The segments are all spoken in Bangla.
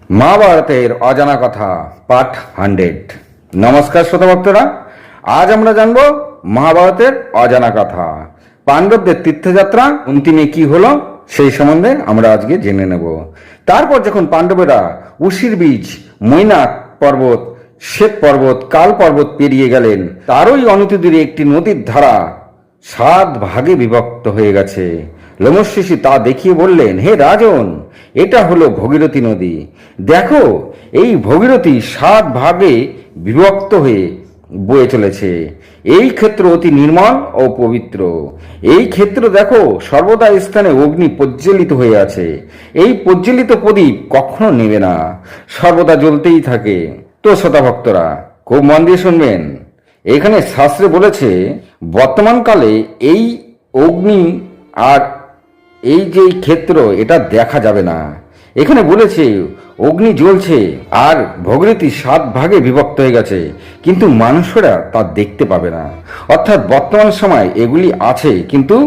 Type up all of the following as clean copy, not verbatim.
মহাভারতের অজানা কথা পার্ট 100। নমস্কার শ্রোতা ভক্তরা, আজ আমরা জানব মহাভারতের অজানা কথা। পাণ্ডবদের তীর্থযাত্রা অন্তিমে কি হলো সেই সম্বন্ধে আমরা আজকে জেনে নেব। তারপর যখন পাণ্ডবেরা উশির বীজ, মৈনাক পর্বত, শ্বেত পর্বত, কাল পর্বত পেরিয়ে গেলেন, তারই অনতিদূরে একটি নদীর ধারা 7 ভাগে বিভক্ত হয়ে গেছে। লোমশিশি তা দেখিয়ে বললেন, হে রাজন, এটা হলো ভগীরথী নদী। দেখো, এই ভগীরথী 7 ভাগে বিভক্ত হয়ে বয়ে চলেছে। এই ক্ষেত্র অতি নির্মল ও পবিত্র। এই ক্ষেত্র দেখো, সর্বদা স্থানে অগ্নি প্রজ্বলিত হয়ে আছে। এই প্রজ্বলিত প্রদীপ কখনো নেবে না, সর্বদা জ্বলতেই থাকে। তো শ্রোতা ভক্তরা, খুব মন দিয়ে শুনবেন। এখানে শাস্ত্রে বলেছে, বর্তমানকালে এই অগ্নি আর এই যে ক্ষেত্র, এটা দেখা যাবে না। এখানে বলেছে অগ্নি জ্বলছে আর ভগীরথী 7 ভাগে বিভক্ত হয়ে গেছে, কিন্তু মানুষেরা তা দেখতে পাবে না। অর্থাৎ বর্তমান সময় এগুলি আছে, কিন্তু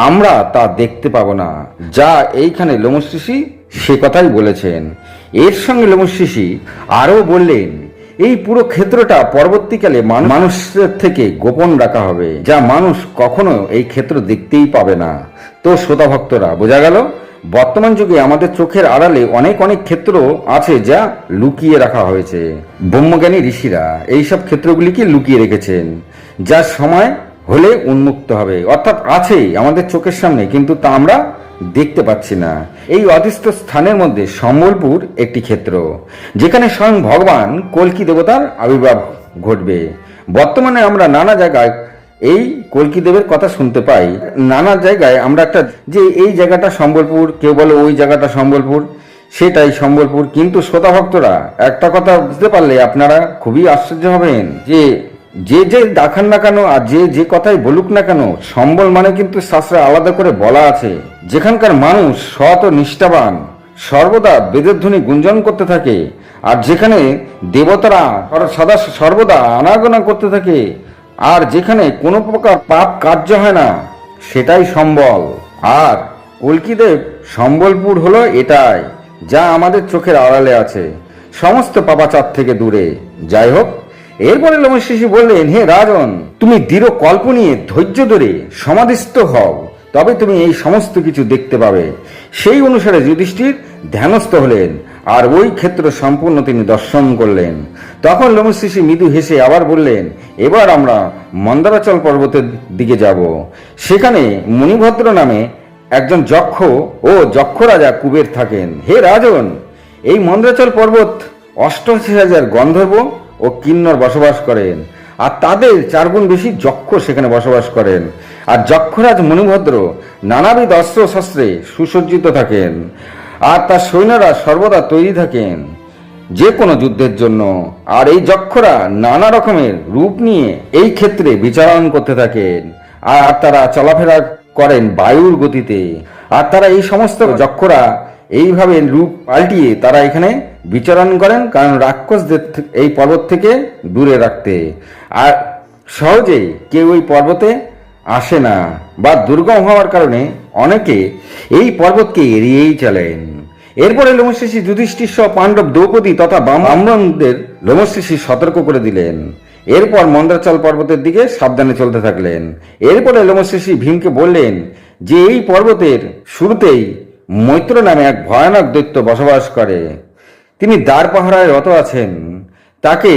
আমরা তা দেখতে পাবো না। যা এইখানে লোমশিশি সে কথাই বলেছেন। এর সঙ্গে লোমশিশি আরও বললেন, এই পুরো ক্ষেত্রটা পরবর্তীকালে মানুষের থেকে গোপন রাখা হবে, যা মানুষ কখনো এই ক্ষেত্র দেখতেই পাবে না। তো শ্রোতা ভক্তরা, বোঝা গেল বর্তমান যুগে আমাদের চোখের আড়ালে অনেক অনেক ক্ষেত্র আছে যা লুকিয়ে রাখা হয়েছে। ব্রহ্মজ্ঞানী ঋষিরা এইসব ক্ষেত্রগুলিকে লুকিয়ে রেখেছেন, যা সময় হলে উন্মুক্ত হবে। অর্থাৎ আছে আমাদের চোখের সামনে, কিন্তু তা আমরা দেখতে পাচ্ছি না। এই অদৃষ্ট স্থানের মধ্যে সম্বলপুর একটি ক্ষেত্র, যেখানে স্বয়ং ভগবান কল্কি দেবতার আবির্ভাব ঘটবে। বর্তমানে আমরা নানা জায়গায় এই কল্কি দেবের কথা শুনতে পাই। নানা জায়গায় আমরা একটা যে এই জায়গাটা সম্বলপুর, কেউ বলে ওই জায়গাটা সম্বলপুর, সেটাই সম্বলপুর। কিন্তু শ্রোতা ভক্তরা, একটা কথা বুঝতে পারলে আপনারা খুবই আশ্চর্য হবেন যে যে দেখান না কেন আর যে কথাই বলুক না কেন, সম্বল মানে কিন্তু শাস্ত্রে আলাদা করে বলা আছে, যেখানকার মানুষ সৎ ও নিষ্ঠাবান, সর্বদা বেদের ধ্বনি গুঞ্জন করতে থাকে, আর যেখানে দেবতারা সদা সর্বদা আনাগোনা করতে থাকে, আর যেখানে কোনো প্রকার পাপ কার্য হয় না, সেটাই সম্বল। আর কল্কিদেব সম্বলপুর হলো এটাই, যা আমাদের চোখের আড়ালে আছে, সমস্ত পাপাচার থেকে দূরে। যাই হোক, এরপরে লোমশিশি বললেন, হে রাজন, তুমি দৃঢ় কল্প নিয়ে ধৈর্য ধরে সমাধিস্থ হও, তবে তুমি এই সমস্ত কিছু দেখতে পাবে। সেই অনুসারে যুধিষ্ঠির ধ্যানস্থ হলেন, আর ওই ক্ষেত্র সম্পূর্ণ তিনি দর্শন করলেন। তখন লোমশিশি মৃদু হেসে আবার বললেন, এবার আমরা মন্দারাচল পর্বতের দিকে যাব। সেখানে মুনিভদ্র নামে একজন যক্ষ ও যক্ষ রাজা কুবের থাকেন। হে রাজন, এই মন্দারাচল পর্বত 88,000 গন্ধর্ব ও কিন্নর বসবাস করেন, আর তাদের 4 গুণ বেশি যক্ষ সেখানে বসবাস করেন। আর যক্ষরাজ মণিভদ্র নানাবিধ অস্ত্র শস্ত্রে সুসজ্জিত থাকেন, আর তার সৈন্যরা সর্বদা তৈরি থাকেন যে কোনো যুদ্ধের জন্য। আর এই যক্ষরা নানা রকমের রূপ নিয়ে এই ক্ষেত্রে বিচরণ করতে থাকেন, আর তারা চলাফেরা করেন বায়ুর গতিতে। আর তারা এই সমস্ত যক্ষরা এইভাবে রূপ পাল্টিয়ে তারা এখানে বিচরণ করেন, কারণ রাক্ষসদের এই পর্বত থেকে দূরে রাখতে। আর সহজেই কেউ ওই পর্বতে আসে না, বা দুর্গম হওয়ার কারণে অনেকে এই পর্বতকে এড়িয়েই চলেন। এরপরে লোমশিশি যুধিষ্ঠির সহ পাণ্ডব, দ্রৌপদী তথা ব্রাহ্মণদের লোমশিশি সতর্ক করে দিলেন। এরপর মন্দারাচল পর্বতের দিকে সাবধানে চলতে থাকলেন। এরপরে লোমশিশি ভীমকে বললেন যে এই পর্বতের শুরুতেই মৈত্র নামে এক ভয়ানক দৈত্য বসবাস করে। তিনি দ্বার পাহারায় রত আছেন। তাকে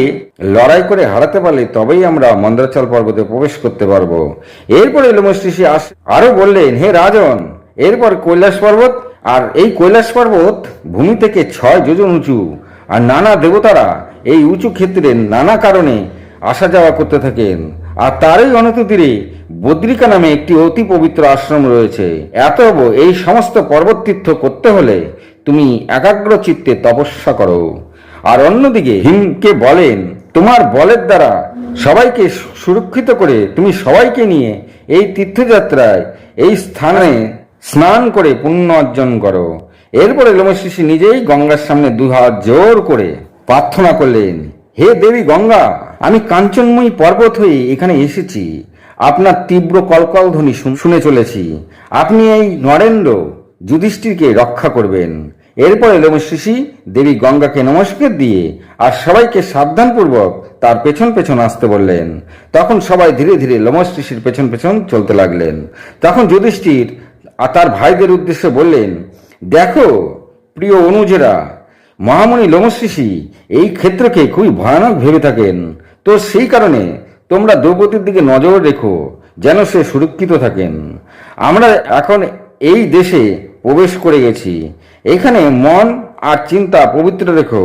লড়াই করে হারাতে পারলে তবেই আমরা মন্দারাচল পর্বতে প্রবেশ করতে পারবো। এরপরে লোমশিশি আরো বললেন, হে রাজন, এরপর কৈলাস পর্বত, আর এই কৈলাস পর্বত ভূমি থেকে 6 যোজন উঁচু, আর নানা দেবতারা এই উঁচু ক্ষেত্রে নানা কারণে আসা যাওয়া করতে থাকেন। আর তারই অনতিদূরে বদ্রিকা নামে একটি অতি পবিত্র আশ্রম রয়েছে। এতএব এই সমস্ত পর্বত তীর্থ করতে হলে তুমি একাগ্র চিত্তে তপস্যা করো। আর অন্যদিকে ভীমকে বলেন, তোমার বলের দ্বারা সবাইকে সুরক্ষিত করে তুমি সবাইকে নিয়ে এই তীর্থযাত্রায় এই স্থানে স্নান করে পুণ্য অর্জন করো। এরপরে লোমশিশি নিজেই গঙ্গার সামনে 2 হাত জোর করে প্রার্থনা করলেন, হে দেবী গঙ্গা, আমি কাঞ্চনময়ী পর্বত হয়ে এখানে এসেছি। আপনার তীব্র কলকল ধ্বনি শুনে চলেছি। আপনি এই নরেন্দ্র যুধিষ্ঠিরকে রক্ষা করবেন। এরপরে লোমশ ঋষি দেবী গঙ্গাকে নমস্কার দিয়ে আর সবাইকে সাবধানপূর্বক তার পেছন পেছন আসতে বললেন। তখন সবাই ধীরে ধীরে লোমশ ঋষির পেছন পেছন চলতে লাগলেন। তখন যুধিষ্ঠির আর তার ভাইদের উদ্দেশ্যে বললেন, দেখো প্রিয় অনুজেরা, মহামণি লোমশ ঋষি এই ক্ষেত্রকে খুবই ভয়ানক ভেবে থাকেন। তো সেই কারণে তোমরা দ্রৌপদীর দিকে নজর রেখো, যেন সে সুরক্ষিত থাকেন। আমরা এখন এই দেশে প্রবেশ করে গেছি। এখানে মন আর চিন্তা পবিত্র রেখো,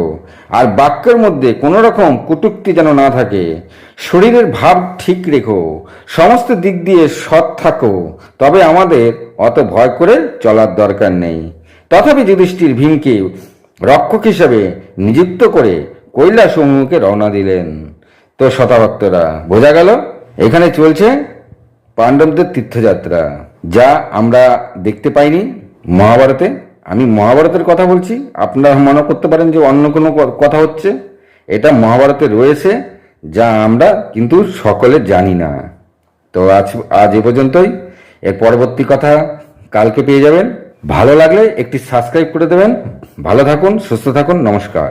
আর বাক্যের মধ্যে কোনো রকম কটূক্তি যেন না থাকে। শরীরের ভাব ঠিক রেখো, সমস্ত দিক দিয়ে সৎ থাকো, তবে আমাদের অত ভয় করে চলার দরকার নেই। তথাপি যুধিষ্ঠির ভীমকে রক্ষক হিসাবে নিযুক্ত করে কৈলাস অভিমুখে রওনা দিলেন। তো শতাভক্তরা, বোঝা গেল এখানে চলছে পাণ্ডবদের তীর্থযাত্রা, যা আমরা দেখতে পাইনি মহাভারতে। আমি মহাভারতের কথা বলছি, আপনারা মনে করতে পারেন যে অন্য কোনো কথা হচ্ছে। এটা মহাভারতে রয়েছে, যা আমরা কিন্তু সকলে জানি না। তো আজ এ পর্যন্তই। এর পরবর্তী কথা কালকে পেয়ে যাবেন। ভালো লাগলে একটি সাবস্ক্রাইব করে দেবেন। ভালো থাকুন, সুস্থ থাকুন, নমস্কার।